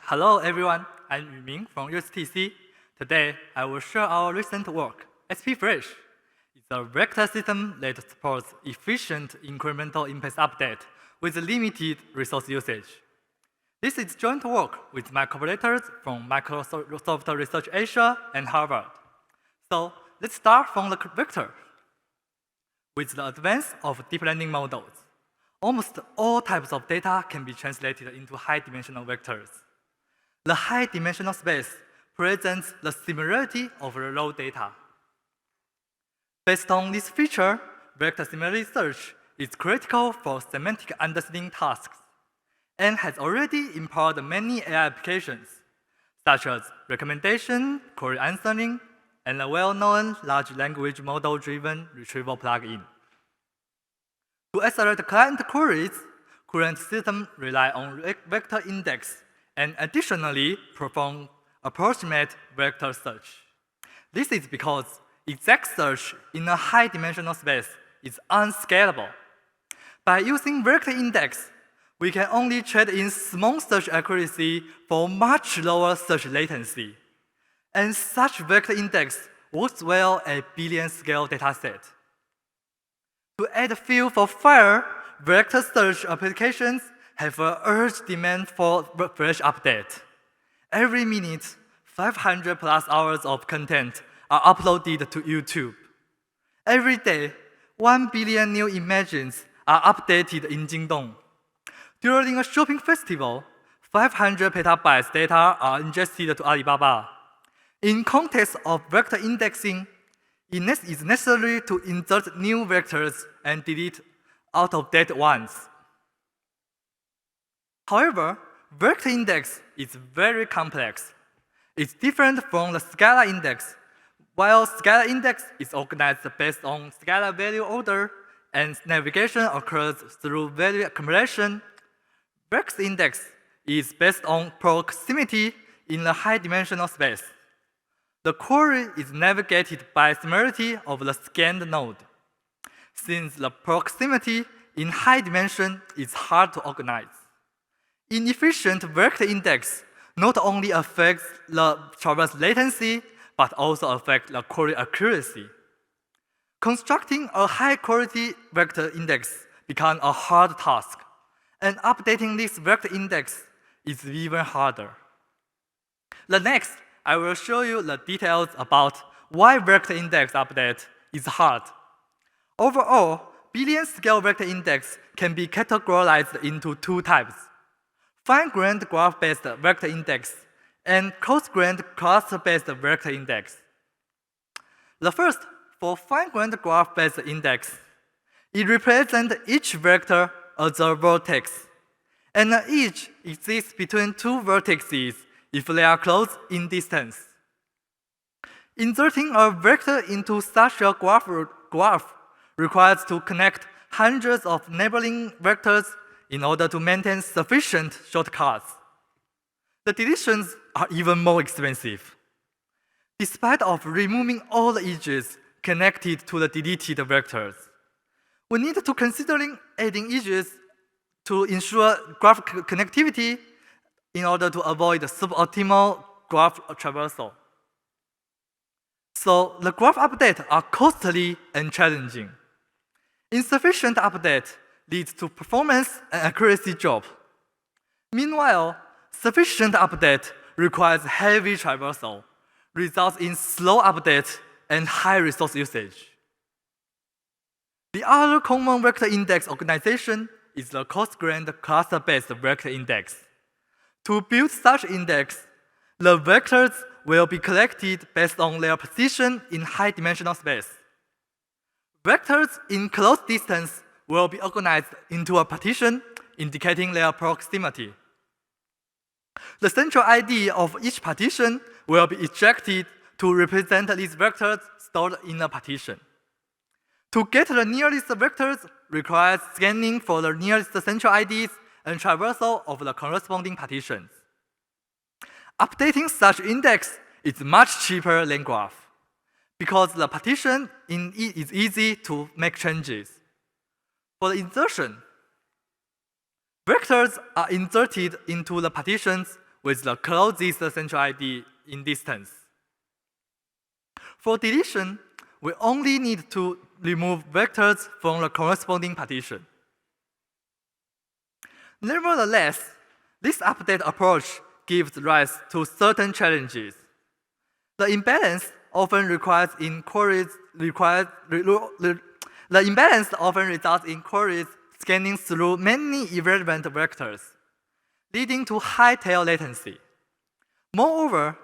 Hello everyone, I'm Yuqing from USTC. Today, I will share our recent work, SPFresh. It's a vector system that supports efficient incremental impulse update with limited resource usage. This is joint work with my collaborators from Microsoft Research Asia and Harvard. So let's start from the vector. With the advance of deep learning models, almost all types of data can be translated into high-dimensional vectors. The high-dimensional space presents the similarity of the raw data. Based on this feature, vector similarity search is critical for semantic understanding tasks and has already empowered many AI applications, such as recommendation, query answering, and a well-known large language model-driven retrieval plugin. To accelerate client queries, current systems rely on vector index and additionally perform approximate vector search. This is because exact search in a high-dimensional space is unscalable. By using vector index, we can only trade in small search accuracy for much lower search latency. And such vector index works well at billion-scale dataset. To add fuel for fire, vector search applications have an urgent demand for fresh update. Every minute, 500 plus hours of content are uploaded to YouTube. Every day, 1 billion new images are updated in Jingdong. During a shopping festival, 500 petabytes data are ingested to Alibaba. In context of vector indexing, it is necessary to insert new vectors and delete out-of-date ones. However, vector index is very complex. It's different from the scalar index. While scalar index is organized based on scalar value order and navigation occurs through value accumulation, vector index is based on proximity in the high-dimensional space. The query is navigated by similarity of the scanned node. Since the proximity in high dimension is hard to organize, inefficient vector index not only affects the traverse latency, but also affects the query accuracy. Constructing a high-quality vector index becomes a hard task, and updating this vector index is even harder. Next, I will show you the details about why vector index update is hard. Overall, billion-scale vector index can be categorized into two types: fine-grained graph-based vector index and coarse-grained cluster-based vector index. The first, for fine-grained graph-based index, it represents each vector as a vertex, and each exists between two vertices if they are close in distance. Inserting a vector into such a graph requires to connect hundreds of neighboring vectors in order to maintain sufficient shortcuts. The deletions are even more expensive. Despite of removing all the edges connected to the deleted vectors, we need to consider adding edges to ensure graph connectivity in order to avoid suboptimal graph traversal. So the graph updates are costly and challenging. Insufficient update leads to performance and accuracy drop. Meanwhile, sufficient update requires heavy traversal, results in slow update and high resource usage. The other common vector index organization is the coarse-grained cluster-based vector index. To build such index, the vectors will be collected based on their position in high-dimensional space. Vectors in close distance will be organized into a partition indicating their proximity. The central ID of each partition will be ejected to represent these vectors stored in a partition. To get the nearest vectors requires scanning for the nearest central IDs and traversal of the corresponding partitions. Updating such index is much cheaper than graph, because the partition in it is easy to make changes. For the insertion, vectors are inserted into the partitions with the closest central ID in distance. For deletion, we only need to remove vectors from the corresponding partition. Nevertheless, this update approach gives rise to certain challenges. The imbalance often results in queries scanning through many irrelevant vectors, leading to high tail latency. Moreover,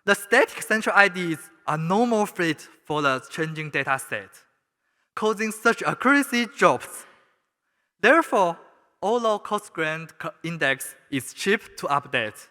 the static central IDs are no more fit for the changing data set, causing such accuracy drops. Therefore, although cost-grand index is cheap to update,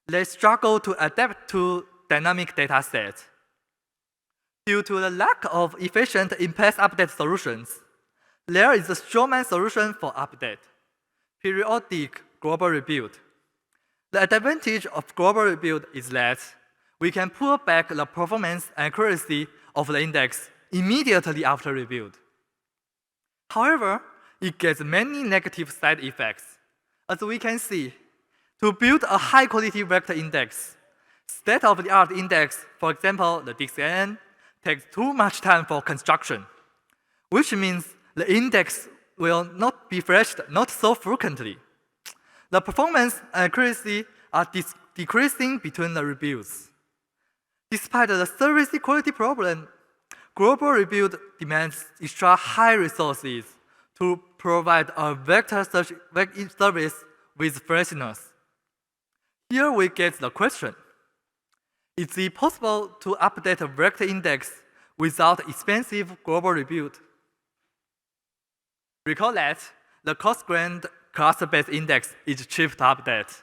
they struggle to adapt to dynamic data set. Due to the lack of efficient in-path update solutions, there is a strawman solution for update: periodic global rebuild. The advantage of global rebuild is that we can pull back the performance and accuracy of the index immediately after rebuild. However, it gets many negative side effects. As we can see, to build a high-quality vector index, state-of-the-art index, for example, the DXN, takes too much time for construction, which means the index will not be freshed not so frequently. The performance and accuracy are decreasing between the rebuilds. Despite the service quality problem, global rebuild demands extra high resources to provide a vector search service with freshness. Here we get the question: is it possible to update a vector index without expensive global rebuild? Recall that the cost-grand cluster-based index is cheap to update,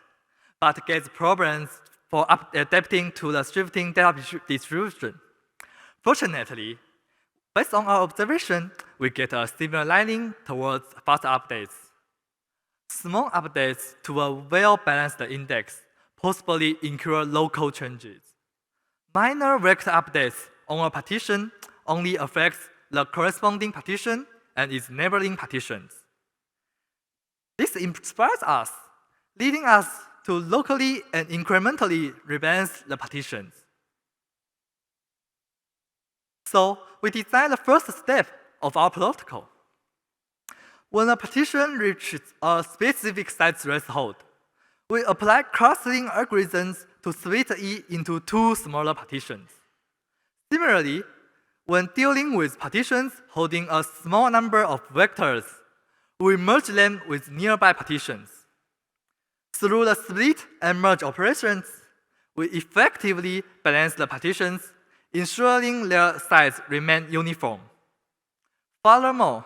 but gets problems for adapting to the shifting data distribution. Fortunately, based on our observation, we get a similar lining towards faster updates. Small updates to a well-balanced index possibly incur local changes. Minor vector updates on a partition only affects the corresponding partition and its neighboring partitions. This inspires us, leading us to locally and incrementally rebalance the partitions. So we designed the first step of our protocol. When a partition reaches a specific size threshold, we apply clustering algorithms to split it into two smaller partitions. Similarly, when dealing with partitions holding a small number of vectors, we merge them with nearby partitions. Through the split and merge operations, we effectively balance the partitions, ensuring their size remain uniform. Furthermore,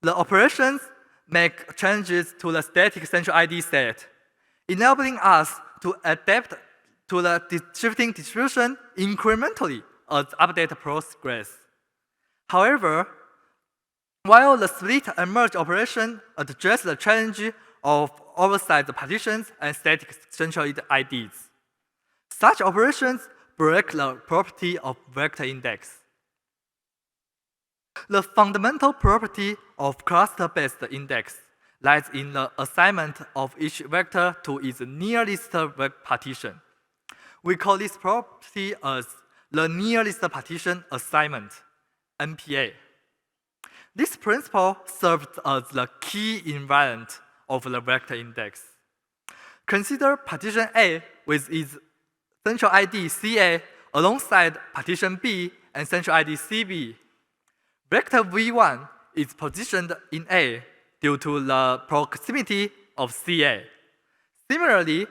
the operations make changes to the static central ID set, enabling us to adapt to the shifting distribution incrementally as update progress. However, while the split and merge operation address the challenge of oversized partitions and static central IDs, such operations break the property of vector index. The fundamental property of cluster-based index lies in the assignment of each vector to its nearest partition. We call this property as the nearest partition assignment, NPA. This principle serves as the key invariant of the vector index. Consider partition A with its central ID CA alongside partition B and central ID CB. Vector V1 is positioned in A due to the proximity of CA. Similarly,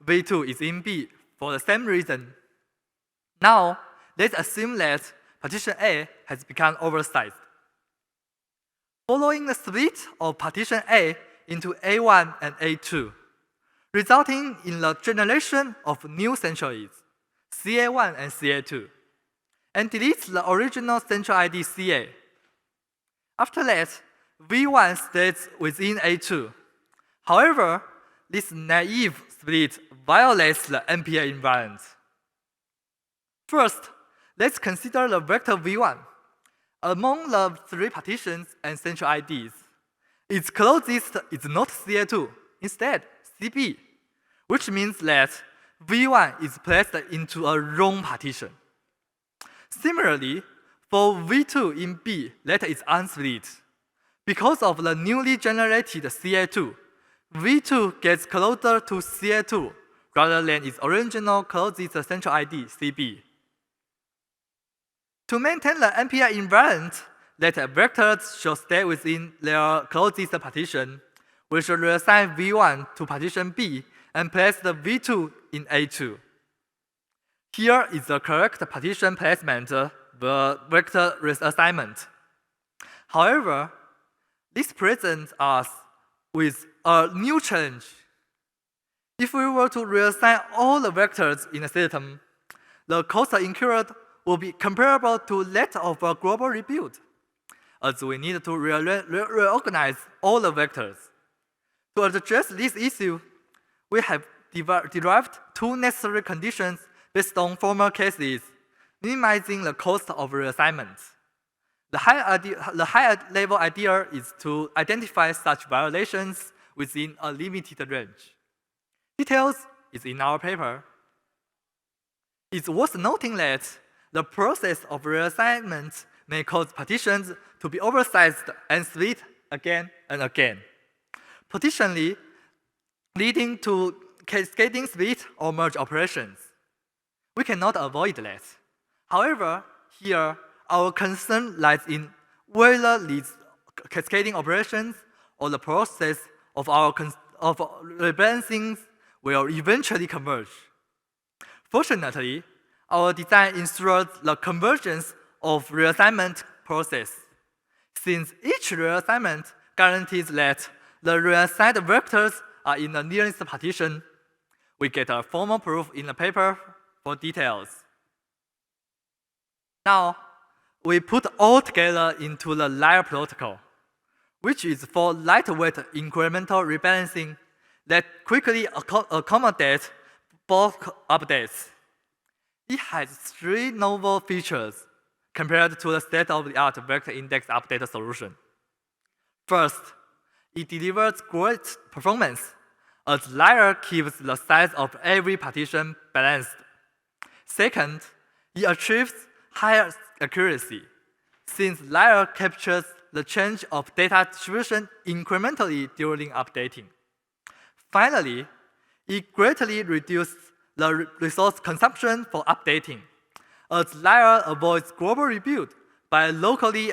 V2 is in B for the same reason. Now, let's assume that partition A has become oversized. Following the split of partition A into A1 and A2, resulting in the generation of new centroids, CA1 and CA2, and deletes the original central ID CA. After that, V1 stays within A2. However, this naive split violates the NPA invariant. First, let's consider the vector V1. Among the three partitions and central IDs, its closest is not CA2, instead CB, which means that V1 is placed into a wrong partition. Similarly, for V2 in B that is unsplit, because of the newly generated CA2, V2 gets closer to CA2 rather than its original closest central ID, CB. To maintain the MPI invariant that vectors should stay within their closest partition, we should reassign V1 to partition B and place the V2 in A2. Here is the correct partition placement, the vector reassignment. However, this presents us with a new challenge. If we were to reassign all the vectors in a system, the cost incurred will be comparable to that of a global rebuild, as we need to reorganize all the vectors. To address this issue, we have derived two necessary conditions based on former cases, minimizing the cost of reassignment. The high-level idea is to identify such violations within a limited range. Details is in our paper. It's worth noting that the process of reassignment may cause partitions to be oversized and split again and again, potentially leading to cascading split or merge operations. We cannot avoid that. However, here, our concern lies in whether these cascading operations or the process of rebalancing will eventually converge. Fortunately, our design ensures the convergence of reassignment process. Since each reassignment guarantees that the reassigned vectors are in the nearest partition, we get a formal proof in the paper for details. Now, we put all together into the LIRE protocol, which is for lightweight incremental rebalancing that quickly accommodates bulk updates. It has three novel features compared to the state-of-the-art vector index update solution. First, it delivers great performance, as LIRE keeps the size of every partition balanced. Second, it achieves higher accuracy, since LIRE captures the change of data distribution incrementally during updating. Finally, it greatly reduces the resource consumption for updating, as LIRE avoids global rebuild by locally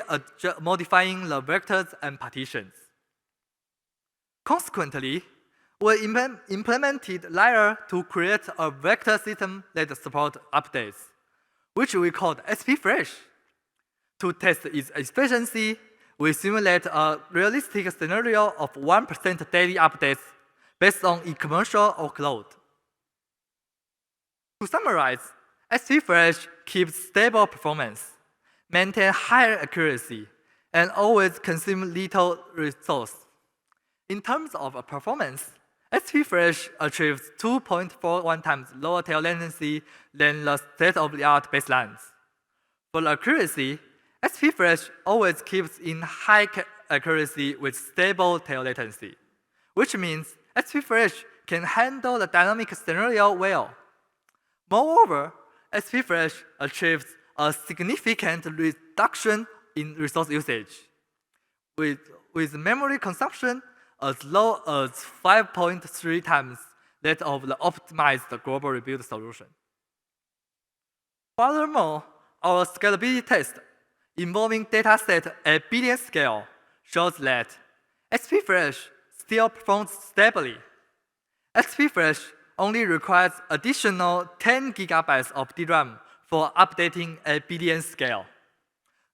modifying the vectors and partitions. Consequently, we implemented LIRE to create a vector system that supports updates, which we called SPFresh. To test its efficiency, we simulate a realistic scenario of 1% daily updates based on e-commercial workload. To summarize, SPFresh keeps stable performance, maintains higher accuracy, and always consumes little resource. In terms of performance, SPFresh achieves 2.41 times lower tail latency than the state-of-the-art baselines. For accuracy, SPFresh always keeps in high accuracy with stable tail latency, which means SPFresh can handle the dynamic scenario well. Moreover, SPFresh achieves a significant reduction in resource usage, with memory consumption as low as 5.3 times that of the optimized global rebuild solution. Furthermore, our scalability test involving dataset at billion scale shows that SPFresh still performs stably. SPFresh only requires additional 10 gigabytes of DRAM for updating at billion scale.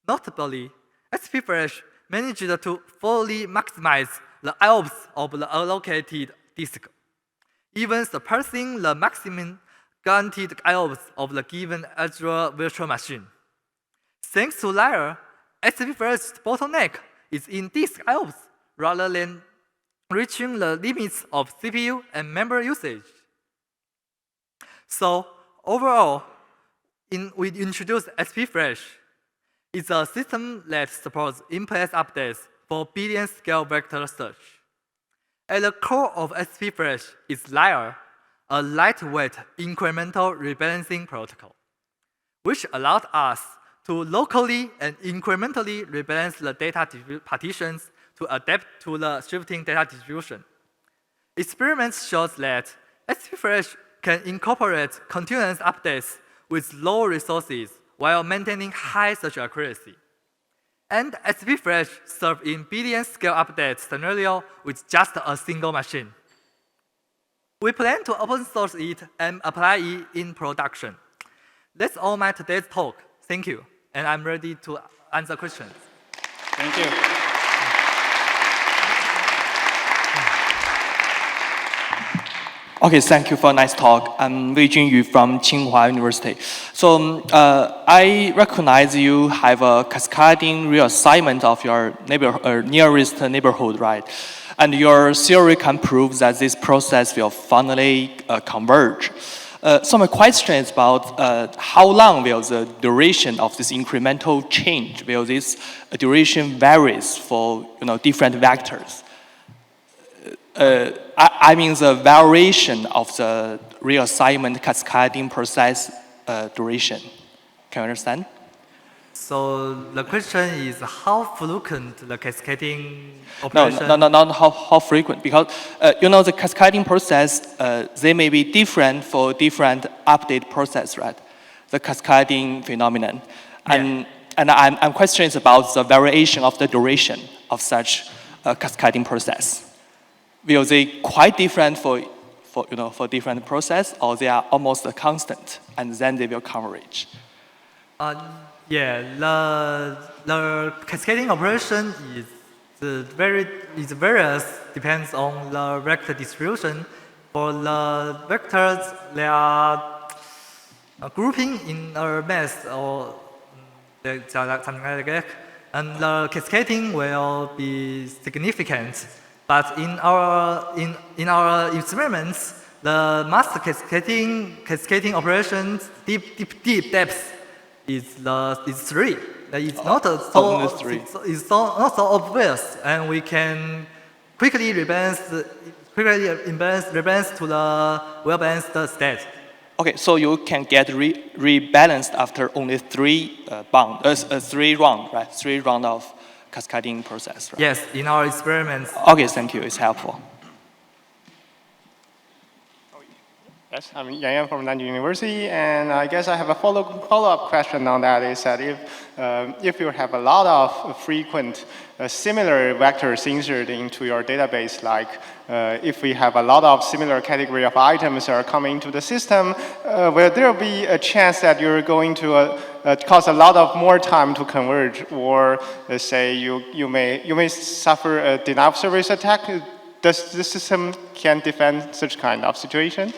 Notably, SPFresh managed to fully maximize the IOPS of the allocated disk, even surpassing the maximum guaranteed IOPS of the given Azure virtual machine. Thanks to LIRE, SPFresh's bottleneck is in disk IOPS rather than reaching the limits of CPU and memory usage. So overall, we introduced SPFresh. It's a system that supports in-place updates for billion-scale vector search. At the core of SPFresh is LIRE, a lightweight incremental rebalancing protocol, which allowed us to locally and incrementally rebalance the data partitions to adapt to the shifting data distribution. Experiments showed that SPFresh can incorporate continuous updates with low resources while maintaining high search accuracy. And SPFresh serves in billion-scale update scenario with just a single machine. We plan to open source it and apply it in production. That's all my today's talk. Thank you. And I'm ready to answer questions. Thank you. Okay, thank you for a nice talk. I'm Wei Junyu from Tsinghua University. So I recognize you have a cascading reassignment of your nearest neighborhood, right? And your theory can prove that this process will finally converge. So my question is about how long will the duration of this incremental change? Will this duration varies for different vectors? I mean the variation of the reassignment cascading process duration. Can you understand? So the question is how frequent the cascading operation? No, not how frequent, because the cascading process, they may be different for different update process, right? The cascading phenomenon. Yeah. And I'm questioning about the variation of the duration of such a cascading process. Will they quite different for different process, or they are almost constant, and then they will converge? Yeah, the cascading operation is various, depends on the vector distribution. For the vectors, they are grouping in a mass or something like that, and the cascading will be significant. But in our experiments, the mass cascading operations deep depth is 3. It's not so obvious, and we can quickly rebalance to the well-balanced state. Okay, so you can get rebalanced after only 3 rounds, right? 3 rounds of cascading process, right? Yes, in our experiments. Okay, thank you. It's helpful. Yes, I'm Yang from Nanjing University, and I guess I have a follow-up question on that. Is that if you have a lot of frequent similar vectors inserted into your database, like if we have a lot of similar category of items are coming into the system, will there be a chance that you're going to cause a lot of more time to converge, or say you may suffer a denial of service attack? Does the system can defend such kind of situation?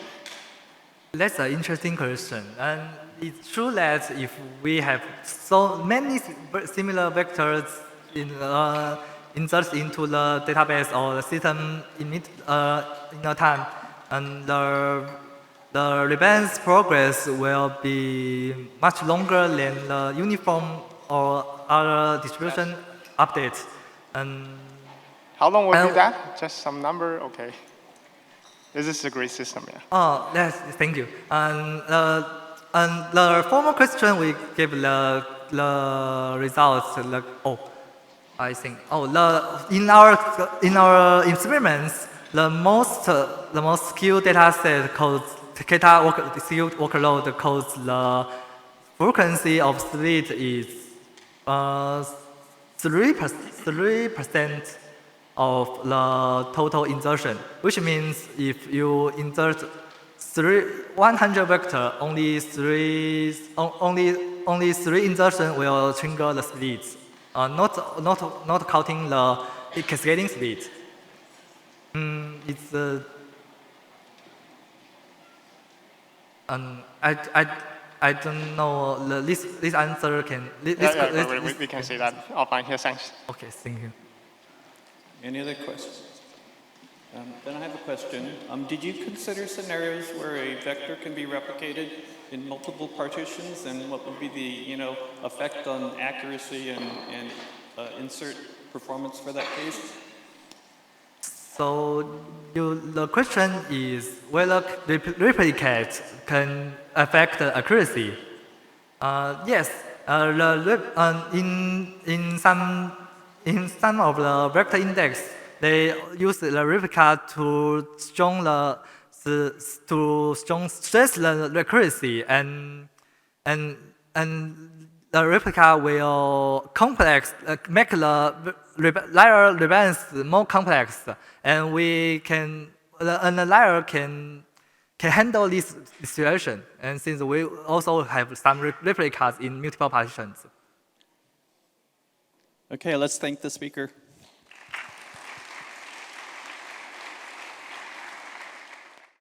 That's an interesting question, and it's true that if we have so many similar vectors inserted into the database or the system in a time, and the rebalance progress will be much longer than the uniform or other distribution updates. And how long will be that? Just some number, okay. This is a great system, yeah. Oh, yes, thank you. And the former question we gave the results. In our experiments, the most skewed data set called skewed workload cause the frequency of split is 3% of the total insertion, which means if you insert 100 vector, only three insertion will trigger the splits, not counting the cascading split. I don't know. This answer can. We can say that offline here. Thanks. Okay, thank you. Any other questions? Then I have a question. Did you consider scenarios where a vector can be replicated in multiple partitions, and what would be the effect on accuracy and insert performance for that case? So the question is whether replicate can affect the accuracy. Yes, in some of the vector index, they use the replica to stress the accuracy, and the replica will make the LIRE rebalance more complex, and the LIRE can handle this situation. And since we also have some replicas in multiple partitions. Okay, let's thank the speaker.